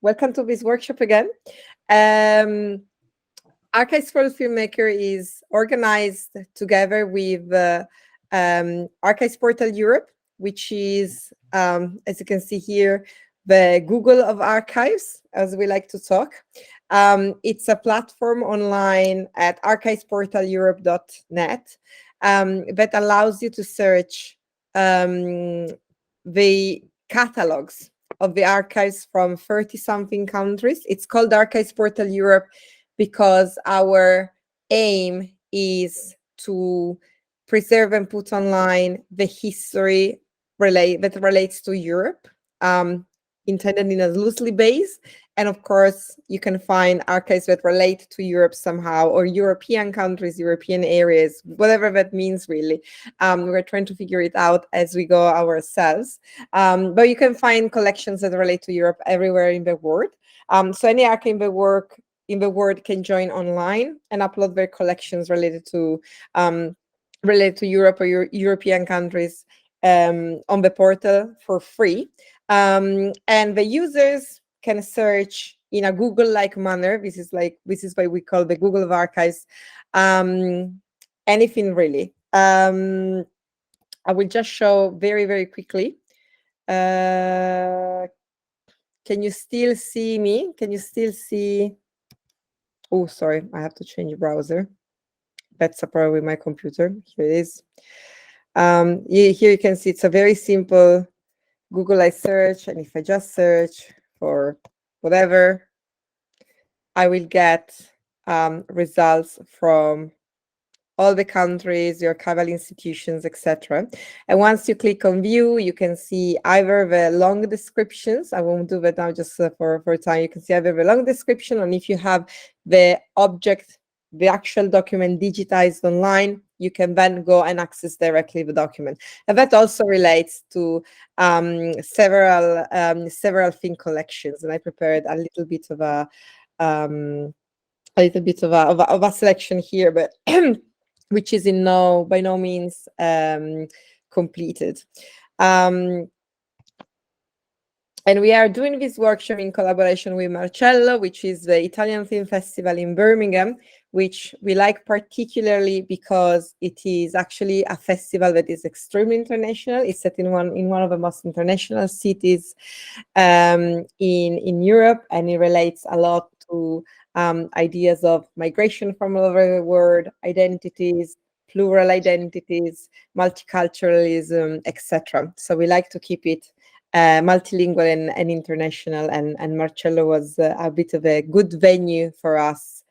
welcome to this workshop again. Um, Archives for the Filmmaker is organized together with Archives Portal Europe, which is, as you can see here, the Google of archives, as we like to talk. It's a platform online at archivesportaleurope.net that allows you to search the catalogs of the archives from 30-something countries. It's called Archives Portal Europe because our aim is to preserve and put online the history that relates to Europe, intended in a loosely base. And of course, you can find archives that relate to Europe somehow, or European countries, European areas, whatever that means, really. We're trying to figure it out as we go ourselves. But you can find collections that relate to Europe everywhere in the world. So any archive in the world can join online and upload their collections related to Europe or European countries on the portal for free. And the users can search in a Google-like manner. This is why we call the Google of Archives. Anything really. I will just show very, very quickly. Can you still see me? Can you still see? Oh, sorry, I have to change browser. That's a problem with my computer. Here it is. Here you can see it's a very simple Google I search, and if I just search for whatever, I will get results from all the countries, your archival institutions, etc. And once you click on view, you can see either the long descriptions. I won't do that now just for time. You can see either the long description, and if you have the object, the actual document digitized online, you can then go and access directly the document. And that also relates to several film collections. And I prepared a little bit of a selection here, but which is by no means completed. And we are doing this workshop in collaboration with Marcello, which is the Italian Film Festival in Birmingham, which we like particularly because it is actually a festival that is extremely international. It's set in one of the most international cities in Europe, and it relates a lot to ideas of migration from all over the world, identities, plural identities, multiculturalism, etc. So we like to keep it multilingual and international, and Marcello was a bit of a good venue for us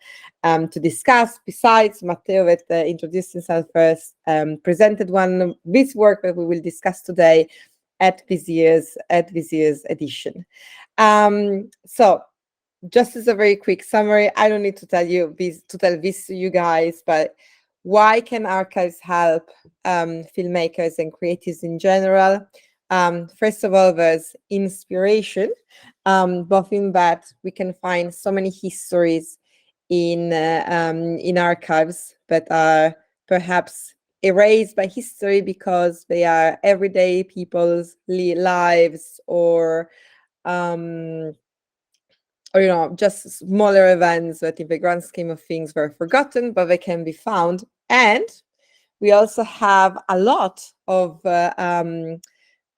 to discuss. Besides, Matteo, that introduced himself first, presented this work that we will discuss today at this year's edition. So just as a very quick summary, I don't need to tell this to you guys, but why can archives help filmmakers and creatives in general? First of all, there's inspiration, both in that we can find so many histories in archives that are perhaps erased by history because they are everyday people's lives, or just smaller events that in the grand scheme of things were forgotten, but they can be found. And we also have a lot of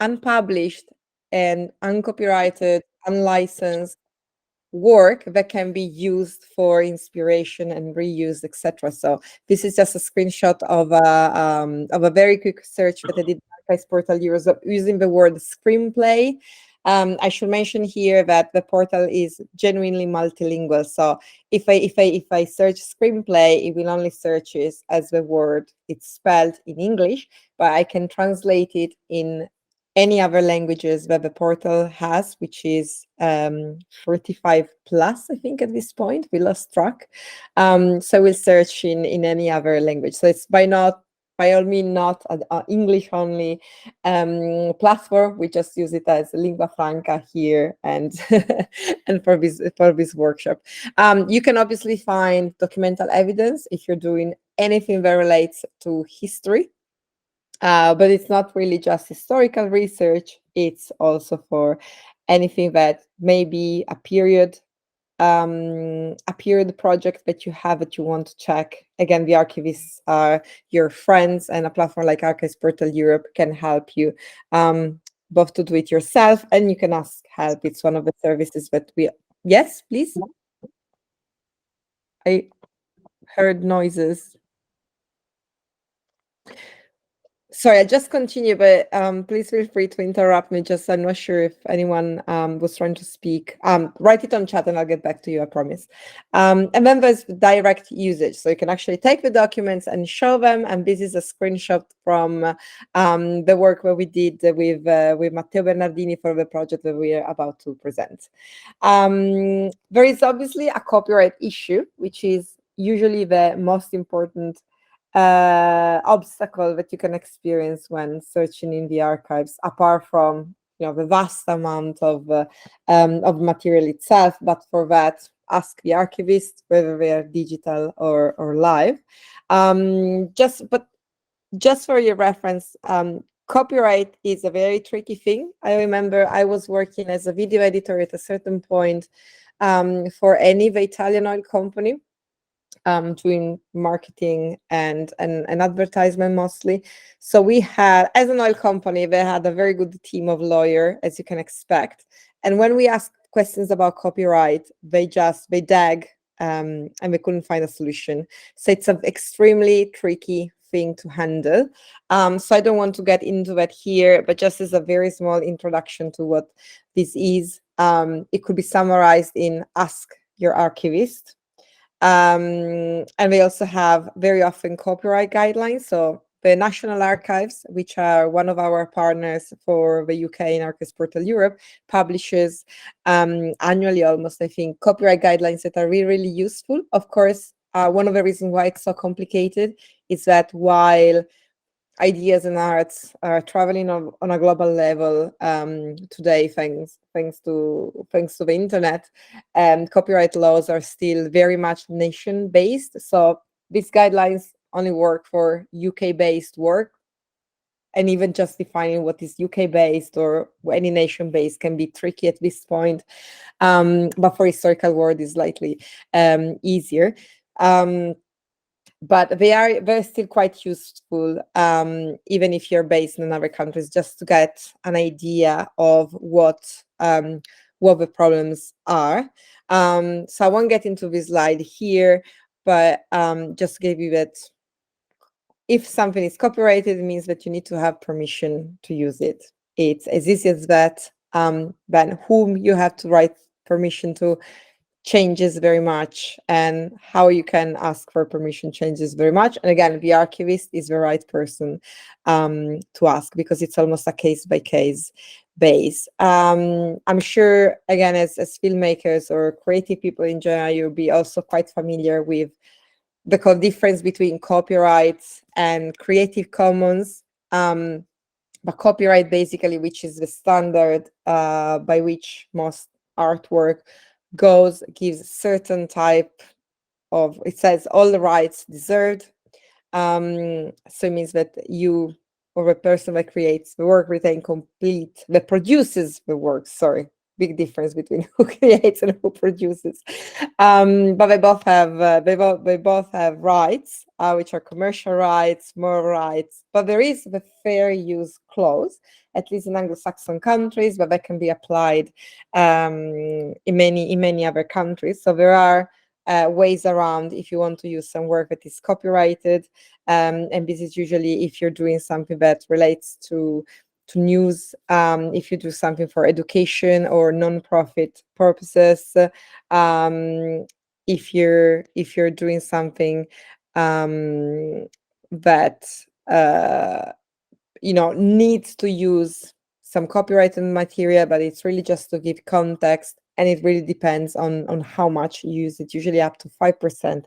unpublished and uncopyrighted, unlicensed work that can be used for inspiration and reused, etc. So this is just a screenshot of a very quick search that I did on Archives Portal using the word screenplay. I should mention here that the portal is genuinely multilingual. So if I search screenplay, it will only search it as the word it's spelled in English, but I can translate it in any other languages that the portal has, which is 45 plus, I think, at this point. We lost track. So we'll search in any other language. So it's by all means not an English only platform. We just use it as lingua franca here and and for this workshop. You can obviously find documental evidence if you're doing anything that relates to history. But it's not really just historical research, it's also for anything that may be a period project that you have that you want to check. Again, the archivists are your friends, and a platform like Archives Portal Europe can help you both to do it yourself, and you can ask help. It's one of the services that we... Yes, please. I heard noises. Sorry, I just continue, but please feel free to interrupt me. Just, I'm not sure if anyone was trying to speak. Write it on chat and I'll get back to you, I promise. And then there's direct usage. So you can actually take the documents and show them. And this is a screenshot from the work that we did with Matteo Bernardini for the project that we are about to present. There is obviously a copyright issue, which is usually the most important obstacle that you can experience when searching in the archives, apart from the vast amount of material itself. But for that, ask the archivist, whether they are digital or live. Just for your reference, copyright is a very tricky thing. I remember I was working as a video editor at a certain point for the Italian oil company, doing marketing and advertisement mostly. So we had, as an oil company, they had a very good team of lawyers, as you can expect. And when we asked questions about copyright, they dag and they couldn't find a solution. So it's an extremely tricky thing to handle. So I don't want to get into that here, but just as a very small introduction to what this is, it could be summarized in ask your archivist. And we also have very often copyright guidelines. So the National Archives, which are one of our partners for the UK in Archives Portal Europe, publishes annually almost, I think, copyright guidelines that are really, really useful. Of course, one of the reasons why it's so complicated is that while ideas and arts are traveling on a global level today, thanks to the internet, and copyright laws are still very much nation-based. So these guidelines only work for UK-based work, and even just defining what is UK-based or any nation-based can be tricky at this point. But for historical work is slightly easier. But they're still quite useful, even if you're based in other countries, just to get an idea of what the problems are. So I won't get into this slide here, but just give you that if something is copyrighted, it means that you need to have permission to use it. It's as easy as that. Then whom you have to write permission to changes very much, and how you can ask for permission changes very much. And again, the archivist is the right person to ask, because it's almost a case-by-case base. I'm sure, again, as filmmakers or creative people in general, you'll be also quite familiar with the difference between copyright and Creative Commons. But copyright, basically, which is the standard by which most artwork gives certain type of, it says all the rights deserved. So it means that you, or the person that creates the work, retain complete, that produces the work, sorry, big difference between who creates and who produces. But they both have rights, which are commercial rights, moral rights. But there is the fair use clause, at least in Anglo-Saxon countries, but that can be applied in many other countries. So there are ways around if you want to use some work that is copyrighted, and this is usually if you're doing something that relates to news, if you do something for education or non-profit purposes, if you're doing something that needs to use some copyrighted material, but it's really just to give context, and it really depends on how much you use it. Usually up to 5%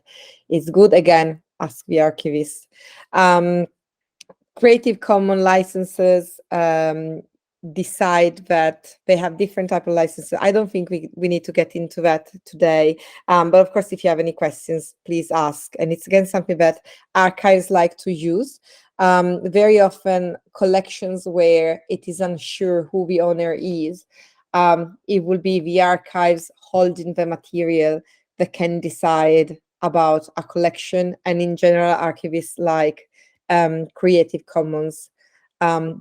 is good. Again, ask the archivist. Creative Commons licenses decide that they have different type of licenses. I don't think we need to get into that today. But of course, if you have any questions, please ask. And it's again something that archives like to use. Very often collections where it is unsure who the owner is it will be the archives holding the material that can decide about a collection, and in general archivists like Creative Commons,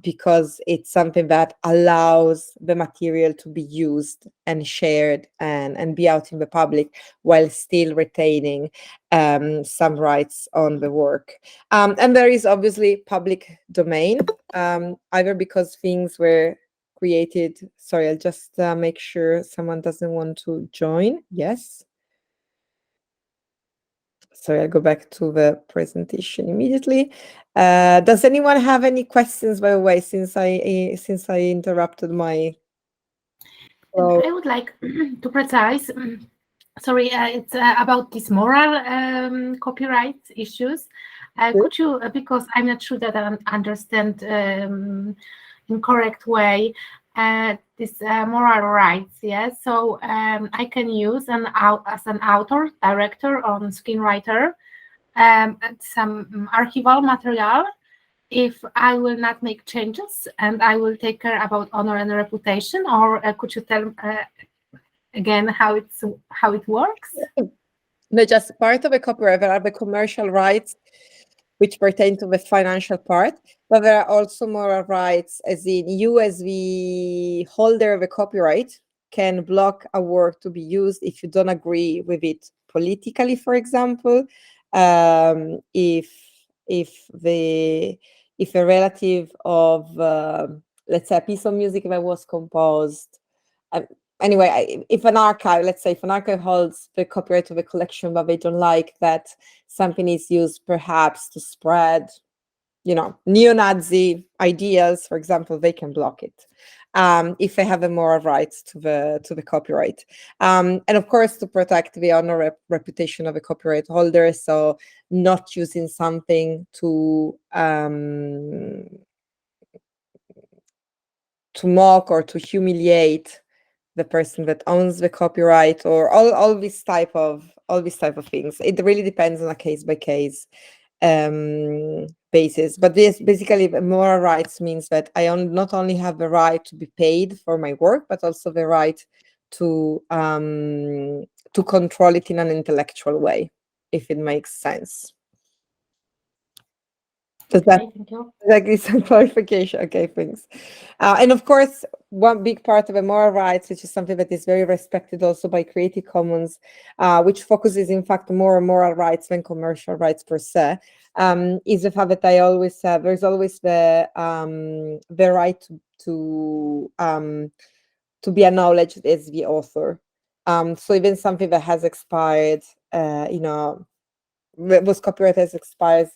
because it's something that allows the material to be used and shared and be out in the public while still retaining some rights on the work. And there is obviously public domain, either because things were created. Sorry, I'll just make sure someone doesn't want to join. Yes. Sorry, I'll go back to the presentation immediately. Does anyone have any questions, by the way, since I interrupted my flow? I would like to precise, sorry, it's about these moral copyright issues. Could you, because I'm not sure that I understand in correct way, this moral rights, yes? So I can use as an author, director, or screenwriter, some archival material if I will not make changes and I will take care about honor and reputation, or could you tell again how it works? No, just part of a copyright. There are the commercial rights, which pertain to the financial part, but there are also moral rights, as in you as the holder of a copyright can block a work to be used if you don't agree with it politically, for example. If a relative of let's say a piece of music that was composed, um, anyway, if an archive, let's say if an archive holds the copyright of a collection, but they don't like that something is used perhaps to spread, neo-Nazi ideas, for example, they can block it if they have the moral rights to the copyright. And of course, to protect the honor reputation of a copyright holder, so not using something to mock or to humiliate the person that owns the copyright, or all these type of things. It really depends on a case by case basis. But this basically, moral rights means that I not only have the right to be paid for my work, but also the right to control it in an intellectual way, if it makes sense. Does that Thank you. give some clarification? Okay, thanks. And of course, one big part of the moral rights, which is something that is very respected also by Creative Commons, which focuses in fact more on moral rights than commercial rights per se, is the fact that there's always the right to be acknowledged as the author. So even something that has expired, was copyright has expired,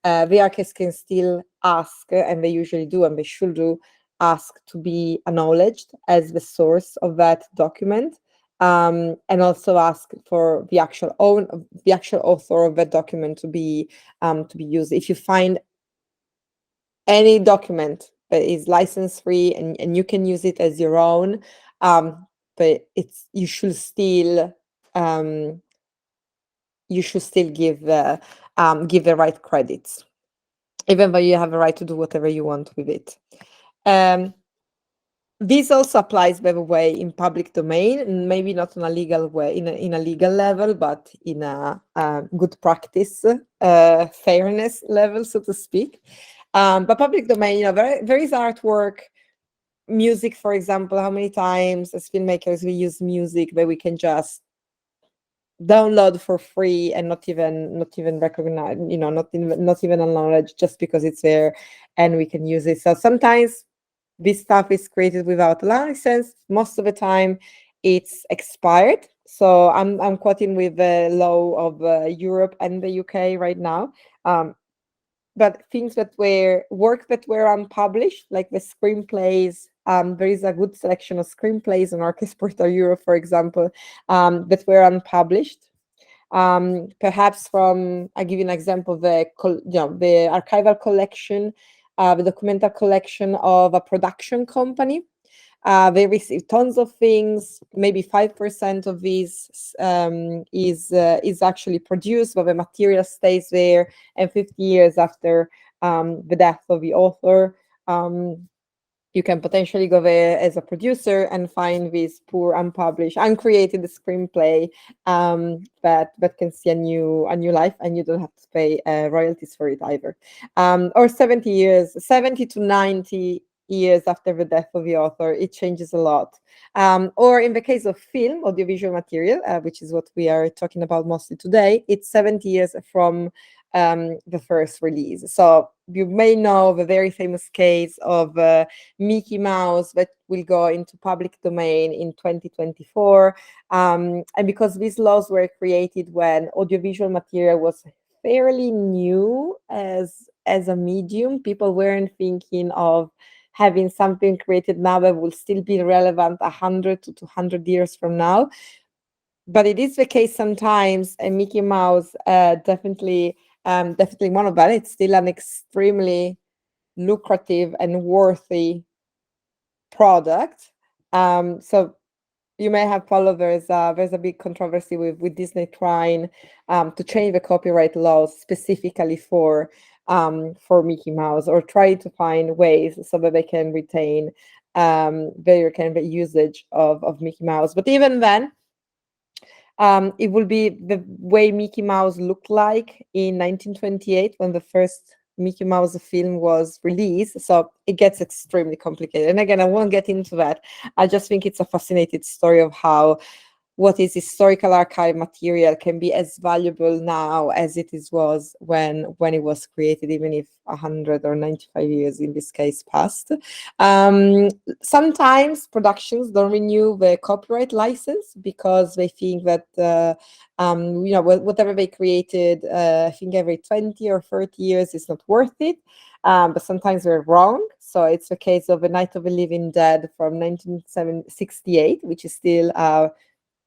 the archives can still ask, and they usually do, and they should do, ask to be acknowledged as the source of that document, and also ask for the actual author of that document to be used. If you find any document that is license free and you can use it as your own, but you should still give the right credits, even though you have a right to do whatever you want with it. This also applies, by the way, in public domain, maybe not in a legal way, in a legal level, but in a good practice, fairness level, so to speak. But public domain, there is artwork, music, for example. How many times as filmmakers we use music that we can just download for free and not even recognize, not even acknowledge, just because it's there and we can use it. So sometimes this stuff is created without a license. Most of the time it's expired. So I'm quoting with the law of Europe and the UK right now. But things that were unpublished, like the screenplays, there is a good selection of screenplays on Orchesportal Europe, for example, that were unpublished. Perhaps I'll give you an example, the archival collection, the documental collection of a production company. They receive tons of things. Maybe 5% of these is actually produced, but the material stays there. And 50 years after the death of the author, you can potentially go there as a producer and find this poor, unpublished, uncreated screenplay that can see a new life, and you don't have to pay royalties for it either. Or 70 to 90 years after the death of the author, it changes a lot. Or in the case of film, audiovisual material, which is what we are talking about mostly today, it's 70 years from the first release. So you may know the very famous case of Mickey Mouse that will go into public domain in 2024. And because these laws were created when audiovisual material was fairly new as a medium, people weren't thinking of having something created now that will still be relevant 100 to 200 years from now. But it is the case sometimes, and Mickey Mouse definitely one of them. It's still an extremely lucrative and worthy product. So you may have followed there's a big controversy with Disney trying to change the copyright laws specifically for Mickey Mouse, or try to find ways so that they can retain their kind of usage of Mickey Mouse. But even then, it will be the way Mickey Mouse looked like in 1928 when the first Mickey Mouse film was released. So it gets extremely complicated. And again, I won't get into that. I just think it's a fascinating story of how what is historical archive material can be as valuable now as it was when it was created, even if 100 or 95 years in this case passed. Sometimes productions don't renew the copyright license because they think that whatever they created, I think every 20 or 30 years is not worth it. But sometimes they're wrong. So it's the case of A Night of the Living Dead from 1968, which is still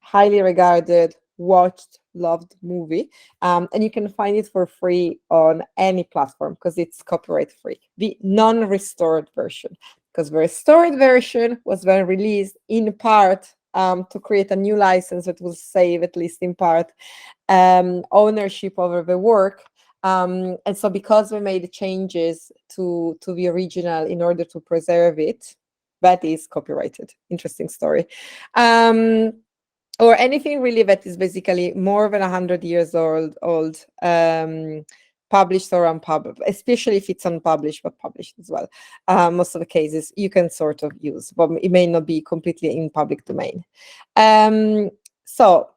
highly regarded, watched, loved movie. And you can find it for free on any platform because it's copyright free. The non-restored version, because the restored version was then released in part to create a new license that will save, at least in part, ownership over the work. And so because we made changes to the original in order to preserve it, that is copyrighted. Interesting story. Or anything really that is basically more than 100 years old, published or unpublished, especially if it's unpublished but published as well. Most of the cases you can sort of use, but it may not be completely in public domain. So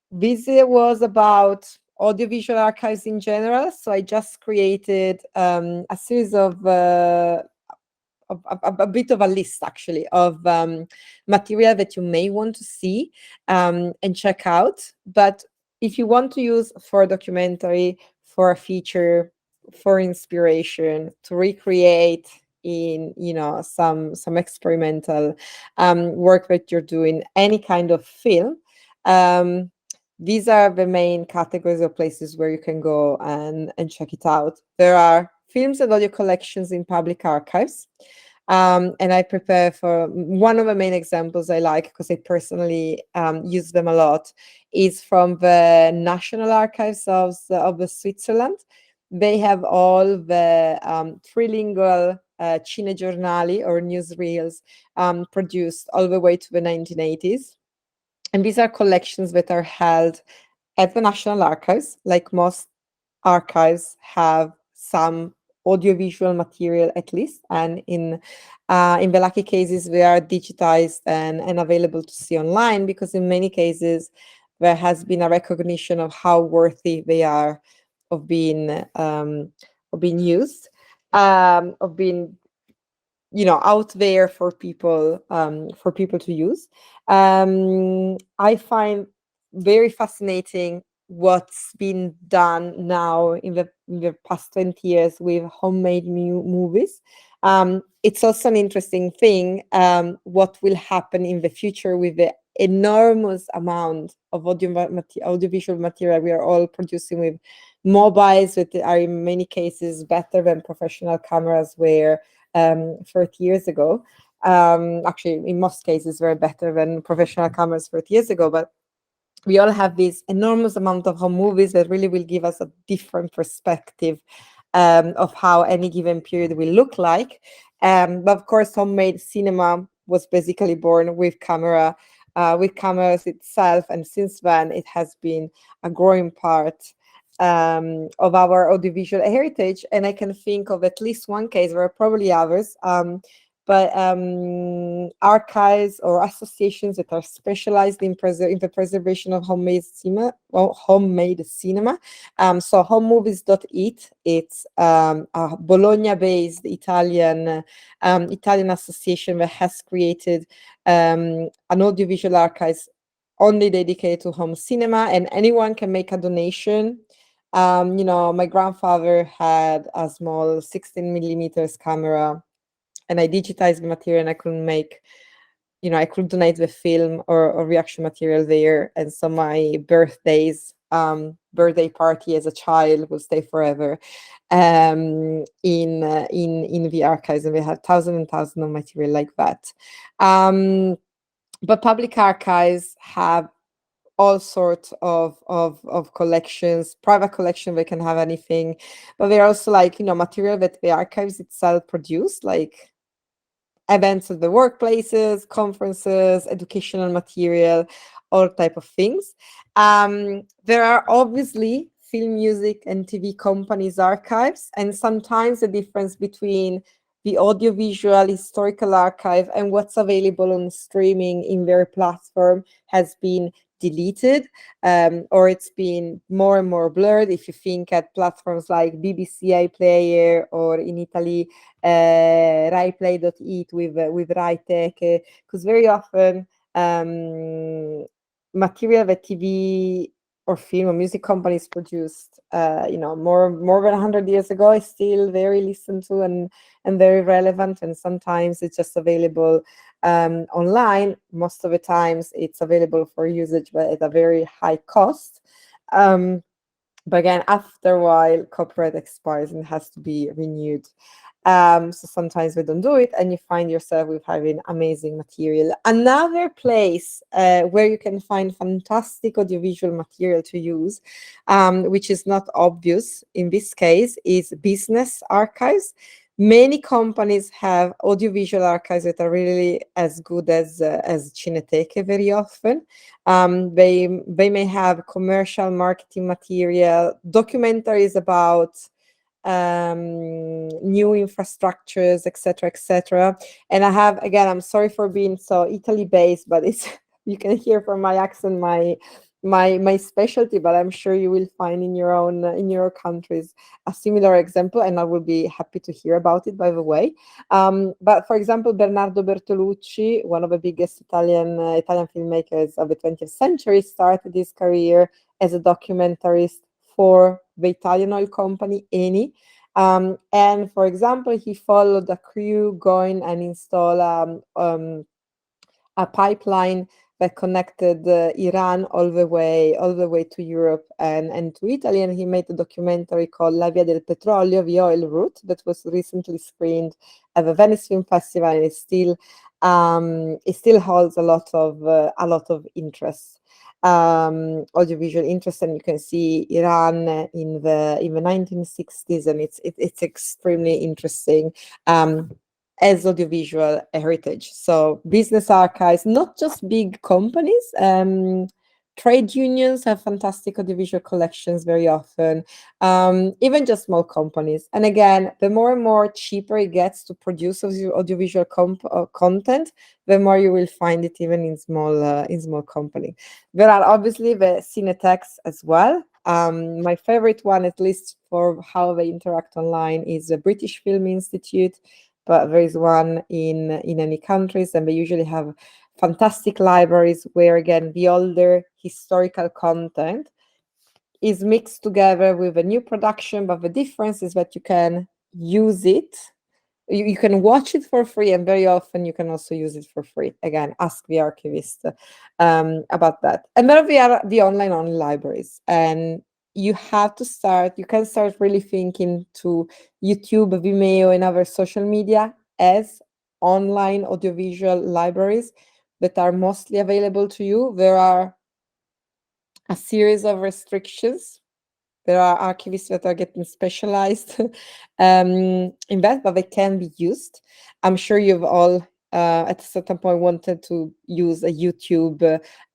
this was about audiovisual archives in general. So I just created a series of a bit of a list actually of material that you may want to see and check out. But if you want to use for a documentary, for a feature, for inspiration, to recreate in some experimental work that you're doing, any kind of film, these are the main categories of places where you can go and check it out. There are films and audio collections in public archives. And I prepare for one of the main examples I like, because I personally use them a lot, is from the National Archives of Switzerland. They have all the trilingual cinegiornali or newsreels produced all the way to the 1980s. And these are collections that are held at the National Archives. Like most archives have some audiovisual material at least, and in the lucky cases they are digitized and available to see online, because in many cases there has been a recognition of how worthy they are of being used, of being out there for people to use. I find very fascinating what's been done now in the past 20 years with homemade movies. It's also an interesting thing what will happen in the future with the enormous amount of audiovisual material we are all producing with mobiles that are in many cases better than professional cameras were 30 years ago. Actually, in most cases, were better than professional cameras 30 years ago. But we all have this enormous amount of home movies that really will give us a different perspective of how any given period will look like. But of course, homemade cinema was basically born with cameras itself, and since then it has been a growing part of our audiovisual heritage. And I can think of at least one case, there are probably others, but archives or associations that are specialized in the preservation of homemade cinema. Well, homemade cinema. So homemovies.it, it's a Bologna-based Italian association that has created an audiovisual archives only dedicated to home cinema, and anyone can make a donation. My grandfather had a small 16 millimeters camera, and I digitized the material, and I could donate the film or reaction material there. And so my birthday party as a child will stay forever in the archives, and we have thousands and thousands of material like that. But public archives have all sorts of collections, private collection, they can have anything, but they're also like, material that the archives itself produce, like events at the workplaces, conferences, educational material, all type of things. There are obviously film, music, and TV companies' archives, and sometimes the difference between the audiovisual historical archive and what's available on streaming in their platform has been deleted, or it's been more and more blurred. If you think at platforms like BBC iPlayer, or in Italy RaiPlay.it with RaiTech, because very often material that TV or film or music companies produced, more than 100 years ago is still very listened to and very relevant. And sometimes it's just available online. Most of the times it's available for usage, but at a very high cost. But again, after a while, copyright expires and has to be renewed. So sometimes we don't do it, and you find yourself with having amazing material. Another place where you can find fantastic audiovisual material to use, which is not obvious in this case, is business archives. Many companies have audiovisual archives that are really as good as Cineteche very often. They may have commercial marketing material, documentaries about new infrastructures, etc., etc. And I have, again, I'm sorry for being so Italy based, but it's you can hear from my accent my specialty, but I'm sure you will find in your countries a similar example, and I will be happy to hear about it, by the way. But for example, Bernardo Bertolucci, one of the biggest Italian filmmakers of the 20th century, started his career as a documentarist for the Italian oil company Eni. And for example, he followed a crew going and install a pipeline that connected Iran all the way to Europe and to Italy. And he made a documentary called La Via del Petrolio, the oil route, that was recently screened at the Venice Film Festival, and it still holds a lot of interest. Audiovisual interest, and you can see Iran in the 1960s, and it's extremely interesting as audiovisual heritage. So business archives, not just big companies, trade unions have fantastic audiovisual collections very often, even just small companies. And again, the more and more cheaper it gets to produce audiovisual content, the more you will find it even in small companies. There are obviously the Cinetex as well. My favorite one, at least for how they interact online, is the British Film Institute, but there is one in any countries, and they usually have fantastic libraries where, again, the older historical content is mixed together with a new production, but the difference is that you can use it. You can watch it for free, and very often you can also use it for free. Again, ask the archivist about that. And then we are the online libraries, and you can start really thinking to YouTube, Vimeo, and other social media as online audiovisual libraries that are mostly available to you. There are a series of restrictions There are archivists that are getting specialized in that, but they can be used. I'm sure you've all at a certain point wanted to use a YouTube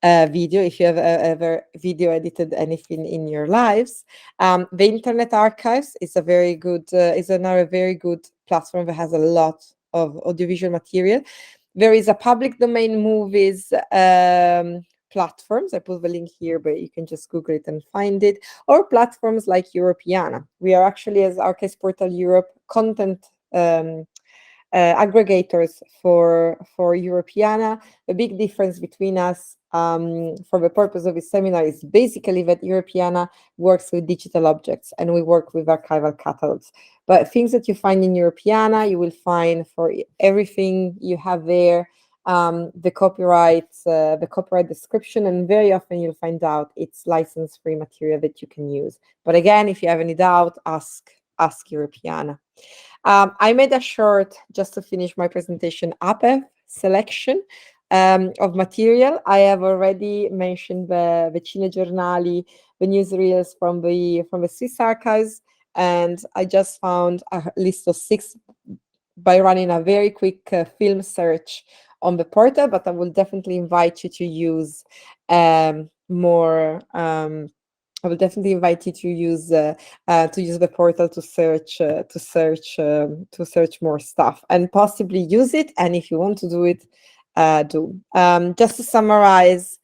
video if you have ever video edited anything in your lives. The Internet Archives is a very good is another very good platform that has a lot of audiovisual material. There is a public domain movies platforms. I put the link here, but you can just Google it and find it. Or platforms like Europeana. We are actually, as Archives Portal Europe, content aggregators for Europeana. The big difference between us for the purpose of this seminar is basically that Europeana works with digital objects and we work with archival catalogs. But things that you find in Europeana, you will find for everything you have there, the copyright description, and very often you'll find out it's license-free material that you can use. But again, if you have any doubt, ask Europeana. I made a short, just to finish my presentation, APEV selection of material. I have already mentioned the cinegiornali, the newsreels from the Swiss archives, and I just found a list of 6 by running a very quick film search on the portal, but I will definitely invite you to use more. I will definitely invite you to use the portal to search more stuff and possibly use it. And if you want to do it, do. Just to summarize,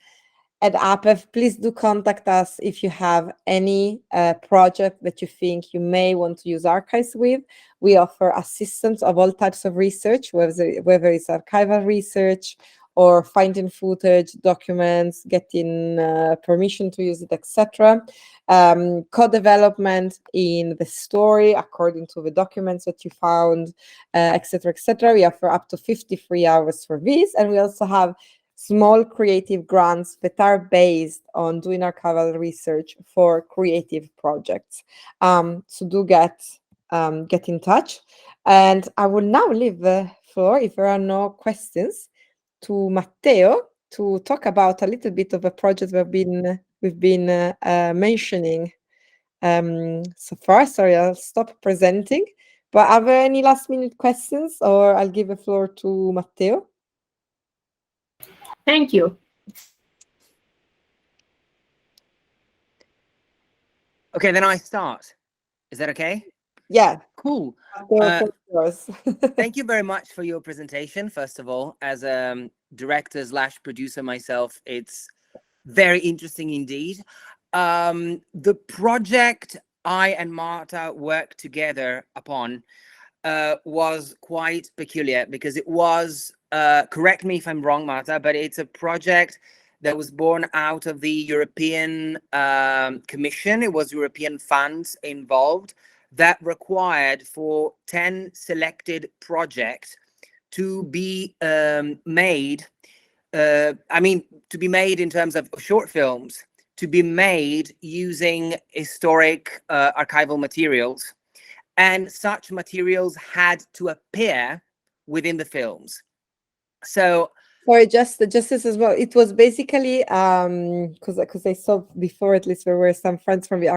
at APEV, please do contact us if you have any project that you think you may want to use archives with. We offer assistance of all types of research, whether it's archival research or finding footage, documents, getting permission to use it, etc. Co-development in the story according to the documents that you found, etc., etc. We offer up to 53 hours for this, and we also have small creative grants that are based on doing archival research for creative projects. So do get in touch. And I will now leave the floor, if there are no questions, to Matteo to talk about a little bit of a project we've been mentioning so far. Sorry, I'll stop presenting. But are there any last minute questions, or I'll give the floor to Matteo? Thank you. Okay, then I start. Is that okay? Yeah. Cool. Thank you very much for your presentation. First of all, as a director/producer myself, it's very interesting indeed. The project I and Marta worked together upon was quite peculiar because it was, correct me if I'm wrong, Marta, but it's a project that was born out of the European Commission. It was European funds involved that required for 10 selected projects to be made, to be made in terms of short films, to be made using historic archival materials. And such materials had to appear within the films. So, sorry, just as well. It was basically because I saw before, at least there were some friends from the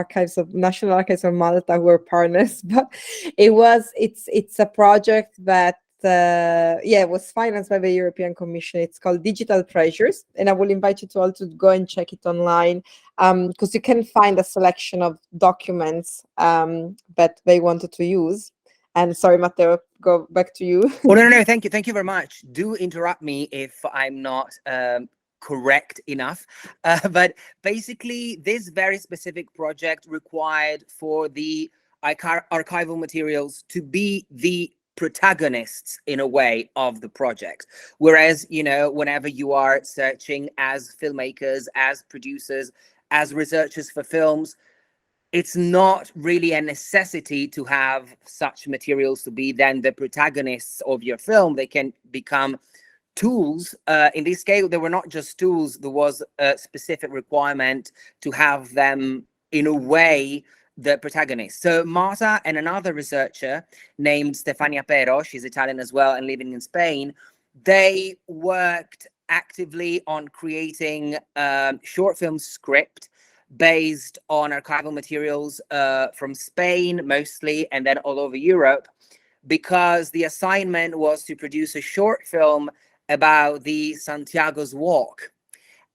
National Archives of Malta who were partners, but it's a project that was financed by the European Commission. It's called Digital Treasures, and I will invite you to all to go and check it online because you can find a selection of documents that they wanted to use. And sorry, Matteo, go back to you. Oh, no, thank you very much. Do interrupt me if I'm not correct enough. But basically, this very specific project required for the archival materials to be the protagonists in a way of the project. Whereas, whenever you are searching as filmmakers, as producers, as researchers for films, it's not really a necessity to have such materials to be then the protagonists of your film. They can become tools. In this case, they were not just tools. There was a specific requirement to have them in a way the protagonist. So Marta and another researcher named Stefania Pero, she's Italian as well and living in Spain, they worked actively on creating short film script based on archival materials from Spain mostly, and then all over Europe, because the assignment was to produce a short film about the Santiago's Walk.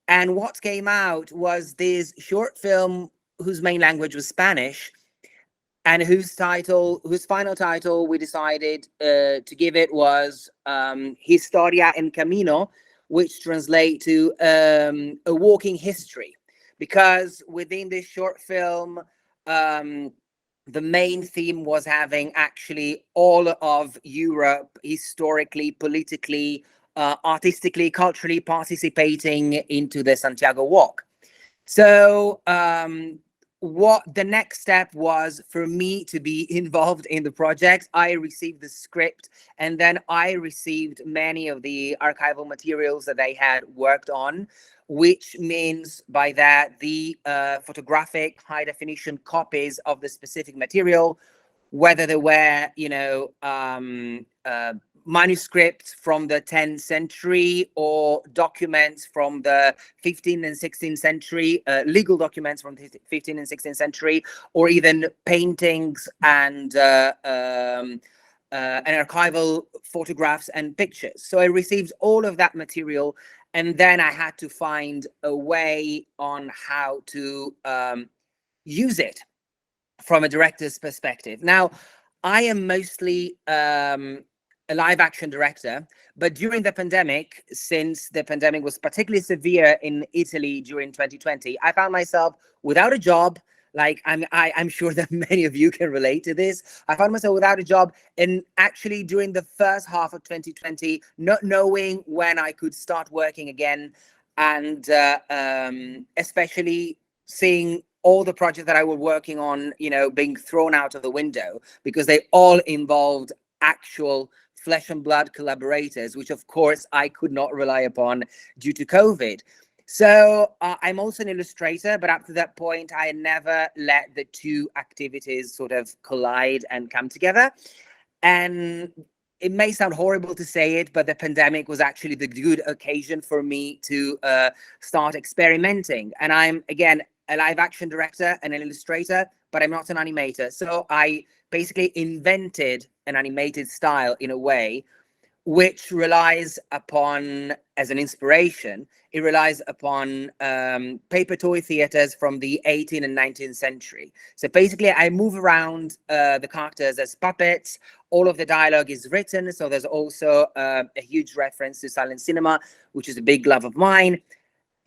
And what came out was this short film whose main language was Spanish, and whose final title we decided to give it was Historia en Camino, which translates to a walking history. Because within this short film, the main theme was having actually all of Europe historically, politically, artistically, culturally participating into the Santiago Walk. So what the next step was for me to be involved in the project. I received the script, and then I received many of the archival materials that they had worked on, which means by that the photographic high definition copies of the specific material, whether they were, manuscripts from the 10th century or documents from the 15th and 16th century, legal documents from the 15th and 16th century, or even paintings and archival photographs and pictures. So I received all of that material, and then I had to find a way on how to use it from a director's perspective. Now, I am mostly a live action director, but during the pandemic, since the pandemic was particularly severe in Italy during 2020, I found myself without a job. Like I'm sure that many of you can relate to this. I found myself without a job, and actually during the first half of 2020, not knowing when I could start working again, and especially seeing all the projects that I was working on, being thrown out of the window because they all involved actual flesh and blood collaborators, which of course I could not rely upon due to COVID. So I'm also an illustrator, but up to that point, I never let the two activities sort of collide and come together. And it may sound horrible to say it, but the pandemic was actually the good occasion for me to start experimenting. And I'm, again, a live action director and an illustrator, but I'm not an animator. So I basically invented an animated style in a way which relies upon, as an inspiration, it relies upon paper toy theaters from the 18th and 19th century. So basically, I move around the characters as puppets. All of the dialogue is written. So there's also a huge reference to silent cinema, which is a big love of mine.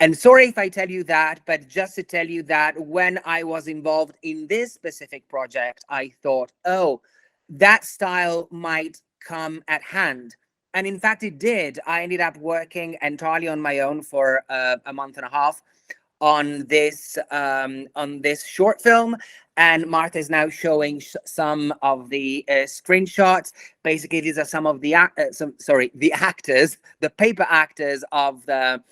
And sorry if I tell you that, but just to tell you that when I was involved in this specific project, I thought, oh, that style might come at hand. And in fact, it did. I ended up working entirely on my own for a month and a half on this short film. And Marta is now showing some of the screenshots. Basically, these are some of the the actors, the paper actors of the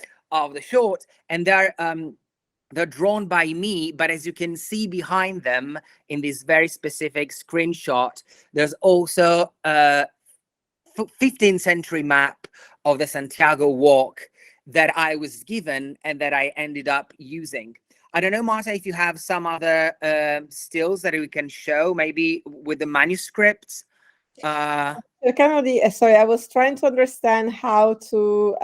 short, and they're drawn by me, but as you can see behind them in this very specific screenshot, there's also a 15th century map of the Santiago Walk that I was given and that I ended up using. I don't know, Marta, if you have some other stills that we can show, maybe with the manuscripts. Sorry, I was trying to understand how to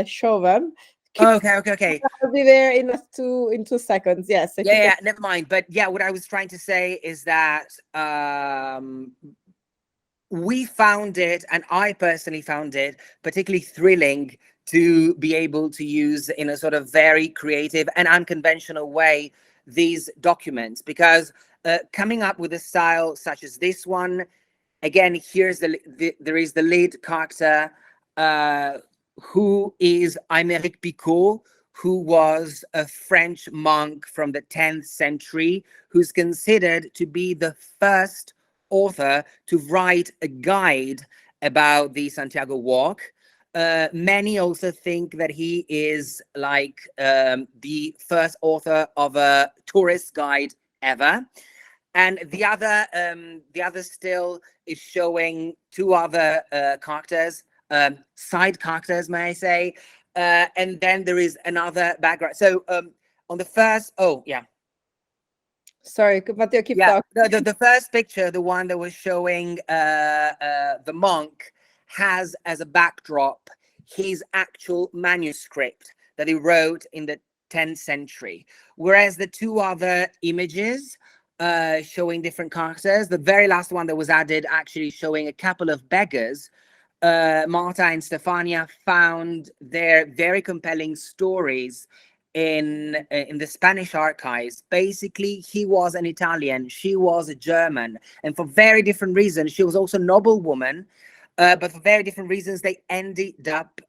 show them. Okay. I'll be there in 2 seconds. Yes. Yeah, never mind. But yeah, what I was trying to say is that we found it, and I personally found it particularly thrilling to be able to use in a sort of very creative and unconventional way these documents, because coming up with a style such as this one, again, here's there is the lead character who is Aymeric Picot, who was a French monk from the 10th century, who's considered to be the first author to write a guide about the Santiago Walk. Many also think that he is like the first author of a tourist guide ever. And the other still is showing two other characters, side characters, may I say. And then there is another background. So on the first, oh yeah. Sorry, Matteo, keep Yeah, talking. the first picture, the one that was showing the monk, has as a backdrop his actual manuscript that he wrote in the 10th century. Whereas the two other images showing different characters, the very last one that was added actually showing a couple of beggars, Marta and Stefania found their very compelling stories in the Spanish archives. Basically, he was an Italian, she was a German, and for very different reasons. She was also a noblewoman, but for very different reasons, they ended up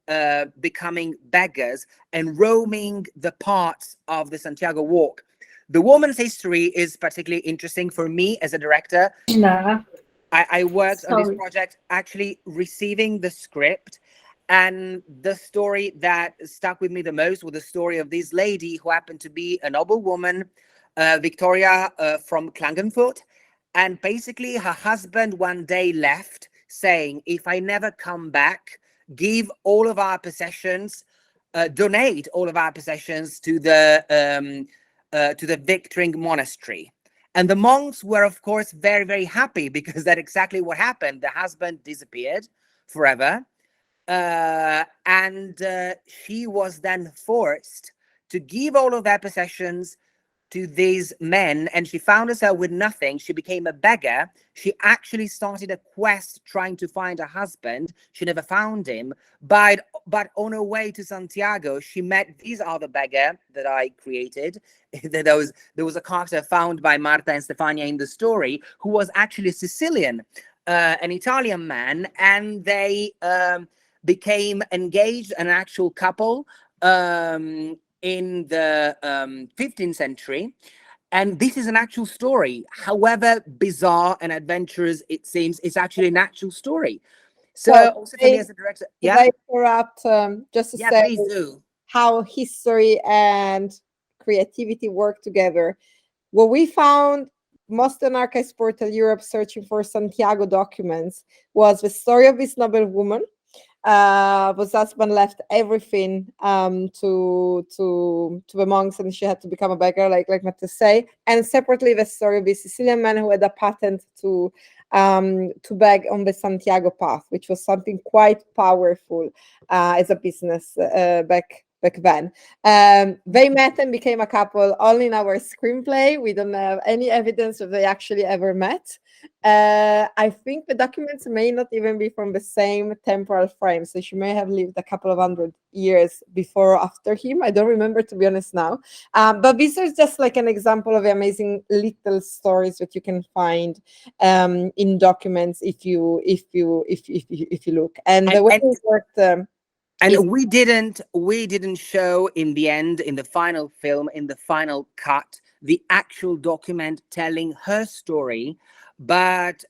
becoming beggars and roaming the parts of the Santiago Walk. The woman's history is particularly interesting for me as a director. No. I worked on this project actually receiving the script, and the story that stuck with me the most was the story of this lady who happened to be a noble woman, Victoria from Klagenfurt. And basically her husband one day left saying, if I never come back, give all of our possessions, donate all of our possessions to the Victoring monastery. And the monks were, of course, very, very happy, because that's exactly what happened. The husband disappeared forever. And she was then forced to give all of their possessions to these men, and she found herself with nothing. She became a beggar. She actually started a quest trying to find a husband. She never found him, but on her way to Santiago, she met these other beggar that I created. There was a character found by Marta and Stefania in the story who was actually Sicilian, an Italian man, and they became engaged, an actual couple, in the 15th century. And this is an actual story. However bizarre and adventurous it seems, it's actually an actual story. So also for me as a director, yeah. I interrupt just to say please do. How history and creativity work together. What we found, Boston Archives Portal Europe, searching for Santiago documents, was the story of this noble woman. Whose husband left everything to the monks, and she had to become a beggar, like Matteo say. And separately, the story of the Sicilian man who had a patent to beg on the Santiago path, which was something quite powerful as a business back then. They met and became a couple only in our screenplay. We don't have any evidence that they actually ever met. I think the documents may not even be from the same temporal frame, so she may have lived a couple of 100 years before or after him. I don't remember, to be honest, now. But this is just like an example of the amazing little stories that you can find in documents if you look. And the way it worked. And we didn't show in the end, in the final film, in the final cut, the actual document telling her story, but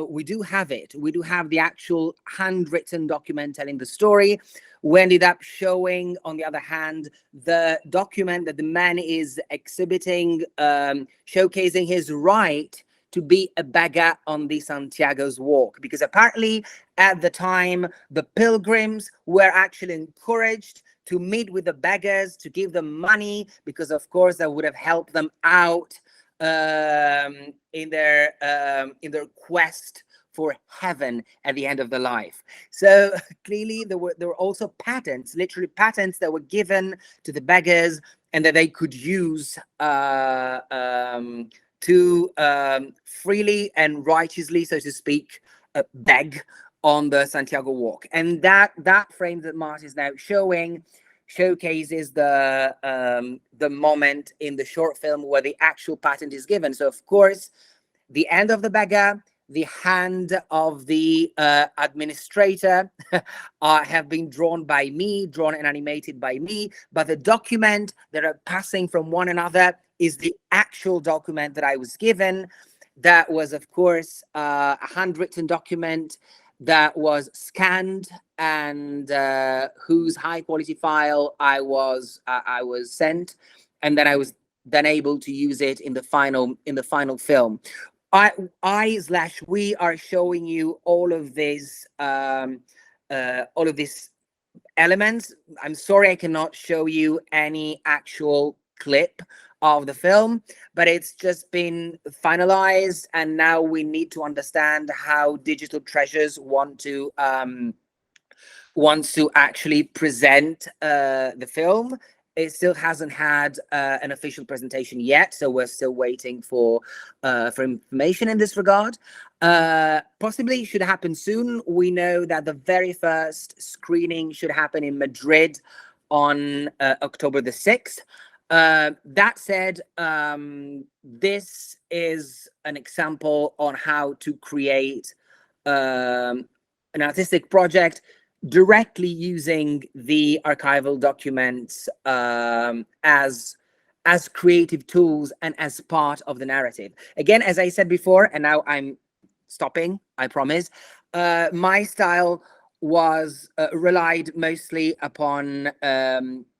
we do have it. We do have the actual handwritten document telling the story. We ended up showing, on the other hand, the document that the man is exhibiting, showcasing his right to be a beggar on the Santiago's walk, because apparently at the time the pilgrims were actually encouraged to meet with the beggars, to give them money, because of course that would have helped them out in their quest for heaven at the end of their life. So clearly there were also patents, literally patents, that were given to the beggars and that they could use to freely and righteously, so to speak, beg on the Santiago walk. And that frame that Marta is now showing showcases the moment in the short film where the actual patent is given. So of course, the end of the beggar, the hand of the administrator have been drawn by me, drawn and animated by me, but the document that are passing from one another is the actual document that I was given. That was, of course, a handwritten document that was scanned and whose high quality file I was sent, and then I was then able to use it in the final film. We are showing you all of these elements. I'm sorry I cannot show you any actual clip of the film, but it's just been finalized, and now we need to understand how Digital Treasures wants to actually present the film. It still hasn't had an official presentation yet, so we're still waiting for information in this regard. Possibly should happen soon. We know that the very first screening should happen in Madrid on October the 6th. That said, this is an example on how to create an artistic project directly using the archival documents as creative tools and as part of the narrative. Again, as I said before, and now I'm stopping, I promise, my style was relied mostly upon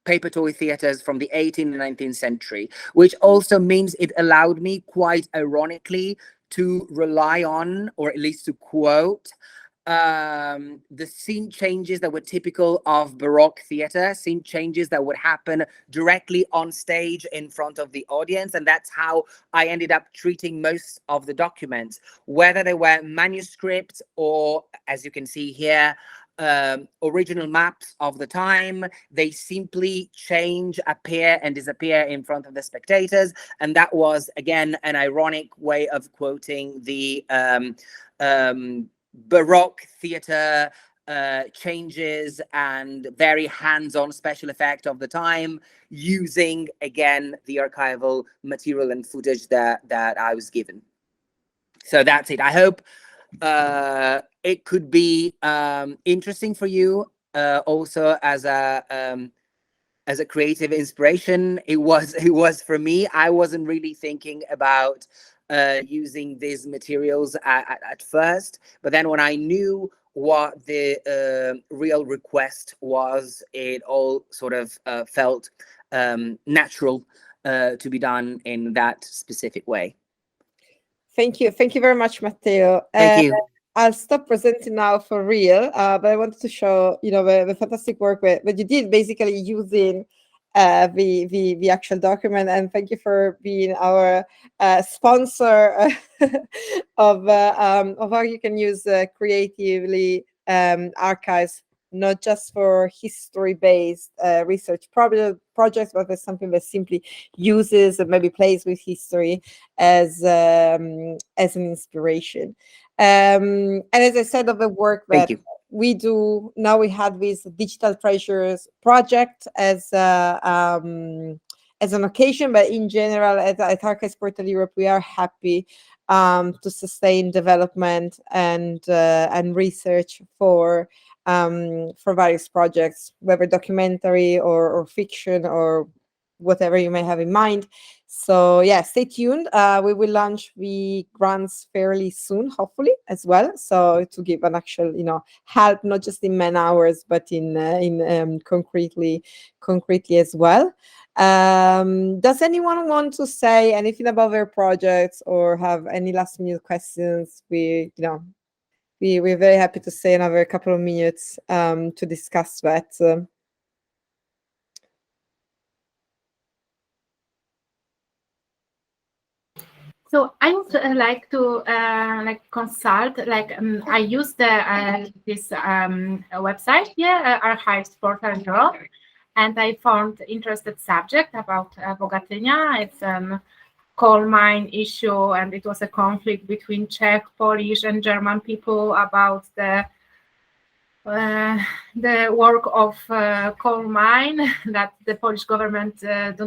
paper toy theaters from the 18th and 19th century, which also means it allowed me, quite ironically, to rely on, or at least to quote, the scene changes that were typical of Baroque theater, scene changes that would happen directly on stage in front of the audience. And that's how I ended up treating most of the documents, whether they were manuscripts or, as you can see here, original maps of the time. They simply change, appear and disappear in front of the spectators. And that was, again, an ironic way of quoting the Baroque theater changes and very hands-on special effect of the time, using, again, the archival material and footage that I was given. So that's it. I hope it could be interesting for you, also as a creative inspiration. It was for me. I wasn't really thinking about using these materials at first, but then when I knew what the real request was, it all sort of felt natural to be done in that specific way. Thank you very much, Matteo. Thank you. I'll stop presenting now for real, but I wanted to show, the fantastic work that you did, basically using the actual document. And thank you for being our sponsor of how you can use creatively archives, not just for history-based research projects, but as something that simply uses and maybe plays with history as an inspiration. And as I said, of the work that we do now, we have this Digital Treasures project as an occasion, but in general, at Archives Portal Europe, we are happy to sustain development and research for various projects, whether documentary or fiction or whatever you may have in mind. So yeah, stay tuned. We will launch the grants fairly soon, hopefully, as well. So to give an actual, help, not just in man hours, but in concretely as well. Does anyone want to say anything about their projects or have any last minute questions? We're very happy to stay another couple of minutes to discuss that. So I would like to consult. I use this website here, Archives Portal Europe, and I found interested subject about Bogatynia. It's a coal mine issue, and it was a conflict between Czech, Polish, and German people about the work of coal mine that the Polish government do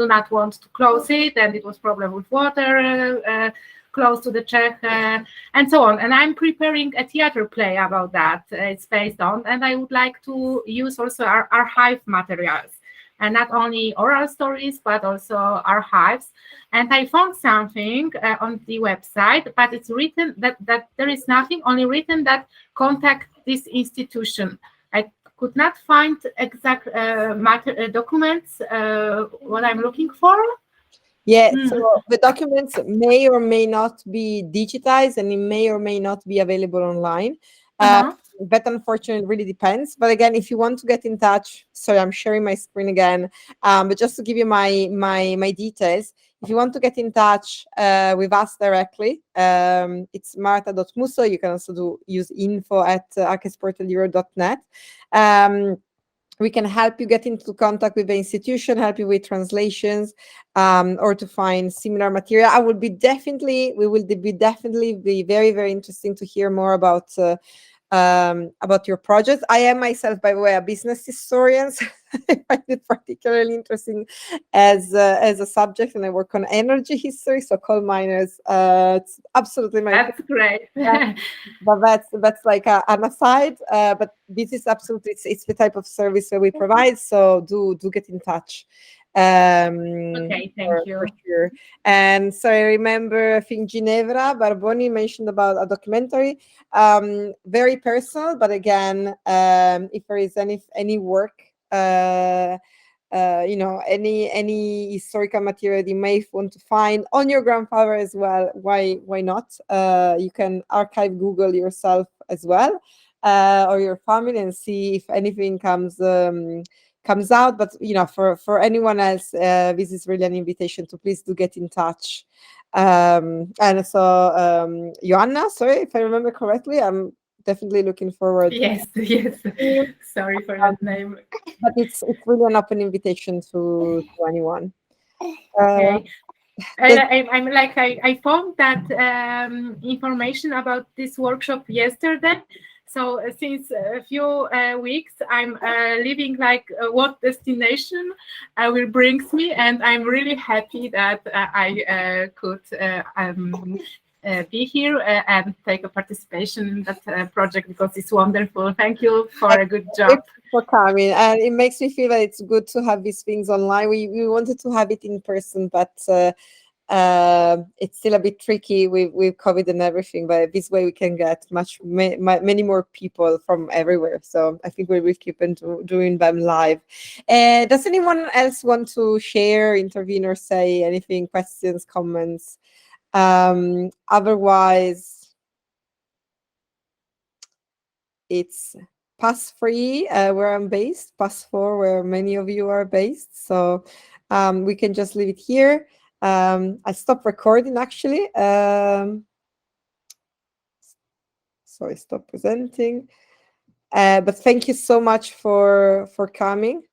not want to close it, and it was problem with water close to the Czech and so on. And I'm preparing a theater play about that. It's based on, and I would like to use also our archive materials, and not only oral stories but also archives. And I found something on the website, but it's written that there is nothing, only written that contact this institution. I could not find exact documents what I'm looking for. Yeah, so the documents may or may not be digitized, and it may or may not be available online. That unfortunately really depends. But again, if you want to get in touch, sorry, I'm sharing my screen again. But just to give you my details, if you want to get in touch with us directly, it's marta.musso. You can also use info@archesportaleuro.net. We can help you get into contact with the institution, help you with translations, or to find similar material. We will be definitely be very, very interesting to hear more about your project. I am myself, by the way, a business historian, so I find it particularly interesting as a subject, and I work on energy history, so coal miners. It's absolutely my. That's great. But that's like an aside. But this is absolutely it's the type of service that we provide. So do get in touch. Okay, thank you. For sure. And so I remember, I think Ginevra Barboni mentioned about a documentary, very personal, but again, if there is any work, any historical material you may want to find on your grandfather as well, why not? You can archive Google yourself as well, or your family, and see if anything comes out. But for anyone else, this is really an invitation to please do get in touch. And so Joanna, sorry if I remember correctly, I'm definitely looking forward. Yes. Sorry for that name. But it's really an open invitation to anyone. Okay. I found that information about this workshop yesterday. So since a few weeks, I'm living like what destination will brings me, and I'm really happy that I could be here and take a participation in that project, because it's wonderful. Thank you for a good job. For coming, and it makes me feel that it's good to have these things online. We wanted to have it in person, but it's still a bit tricky with COVID and everything. But this way we can get many more people from everywhere. So I think we will keep doing them live. Does anyone else want to share, intervene, or say anything? Questions, comments? Otherwise, it's Pass 3 where I'm based, Pass 4 where many of you are based. So we can just leave it here. I stopped recording actually. So I stopped presenting. But thank you so much for coming.